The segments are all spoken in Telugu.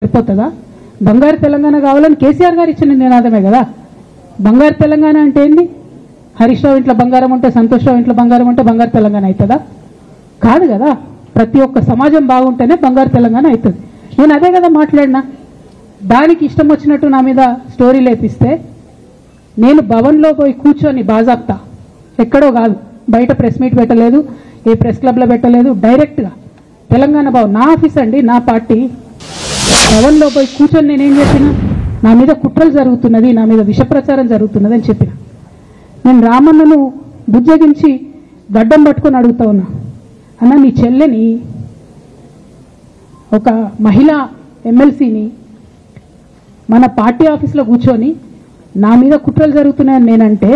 సరిపోతుందా? బంగారు తెలంగాణ కావాలని కేసీఆర్ గారు ఇచ్చిన నినాదమే కదా. బంగారు తెలంగాణ అంటే ఏంది? హరీష్ రావు ఇంట్లో బంగారం ఉంటే, సంతోష్ రావు ఇంట్లో బంగారం ఉంటే బంగారు తెలంగాణ అవుతుందా? కాదు కదా. ప్రతి ఒక్క సమాజం బాగుంటేనే బంగారు తెలంగాణ అవుతుంది. నేను అదే కదా మాట్లాడినా. దానికి ఇష్టం వచ్చినట్టు నా మీద స్టోరీ లేపిస్తే నేను భవన్లో పోయి కూర్చొని బాజాప్తా, ఎక్కడో కాదు, బయట ప్రెస్ మీట్ పెట్టలేదు, ఏ ప్రెస్ క్లబ్లో పెట్టలేదు, డైరెక్ట్గా తెలంగాణ భవన్ నా ఆఫీస్ అండి, నా పార్టీ భవన్లో పోయి కూర్చొని నేనేం చెప్పిన, నా మీద కుట్రలు జరుగుతున్నది, నా మీద విష ప్రచారం జరుగుతున్నది అని చెప్పిన. నేను రామన్నను బుజ్జగించి గడ్డం పట్టుకొని అడుగుతా ఉన్నా, అన్న నీ చెల్లెని, ఒక మహిళా ఎమ్మెల్సీని మన పార్టీ ఆఫీస్లో కూర్చొని నా మీద కుట్రలు జరుగుతున్నాయని నేనంటే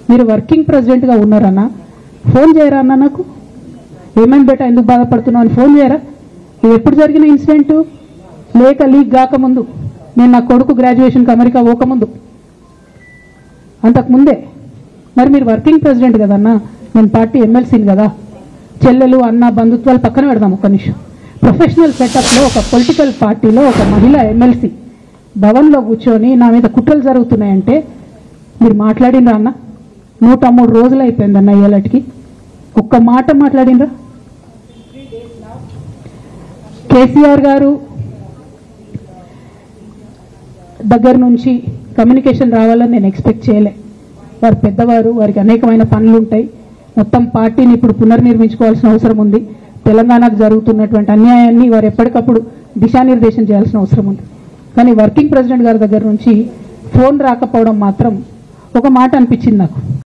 మీరు వర్కింగ్ ప్రెసిడెంట్గా ఉన్నారన్నా, ఫోన్ చేయరా అన్న నాకు? ఏమైంది బేటా, ఎందుకు బాధపడుతున్నావు అని ఫోన్ చేయరా? ఇది ఎప్పుడు జరిగిన ఇన్సిడెంటు? లేక లీక్ కాకముందు, నేను నా కొడుకు గ్రాడ్యుయేషన్కి అమెరికా పోకముందు, అంతకుముందే. మరి మీరు వర్కింగ్ ప్రెసిడెంట్ కదన్నా, నేను పార్టీ ఎమ్మెల్సీని కదా. చెల్లెలు అన్న బంధుత్వాలు పక్కన పెడదాం ఒక్క నిమిషం. ప్రొఫెషనల్ సెటప్లో ఒక పొలిటికల్ పార్టీలో ఒక మహిళా ఎమ్మెల్సీ భవన్లో కూర్చొని నా మీద కుట్రలు జరుగుతున్నాయంటే మీరు మాట్లాడినరా అన్న? 103 రోజులు అయిపోయిందన్న ఇయ్యాలటికి, ఒక్క మాట మాట్లాడినరా? కేసీఆర్ గారు దగ్గర నుంచి కమ్యూనికేషన్ రావాలని నేను ఎక్స్పెక్ట్ చేయలే. వారు పెద్దవారు, వారికి అనేకమైన పనులు ఉంటాయి. మొత్తం పార్టీని ఇప్పుడు పునర్నిర్మించుకోవాల్సిన అవసరం ఉంది. తెలంగాణకు జరుగుతున్నటువంటి అన్యాయాన్ని వారు ఎప్పటికప్పుడు దిశానిర్దేశం చేయాల్సిన అవసరం ఉంది. కానీ వర్కింగ్ ప్రెసిడెంట్ గారి దగ్గర నుంచి ఫోన్ రాకపోవడం మాత్రం ఒక మాట అనిపించింది నాకు.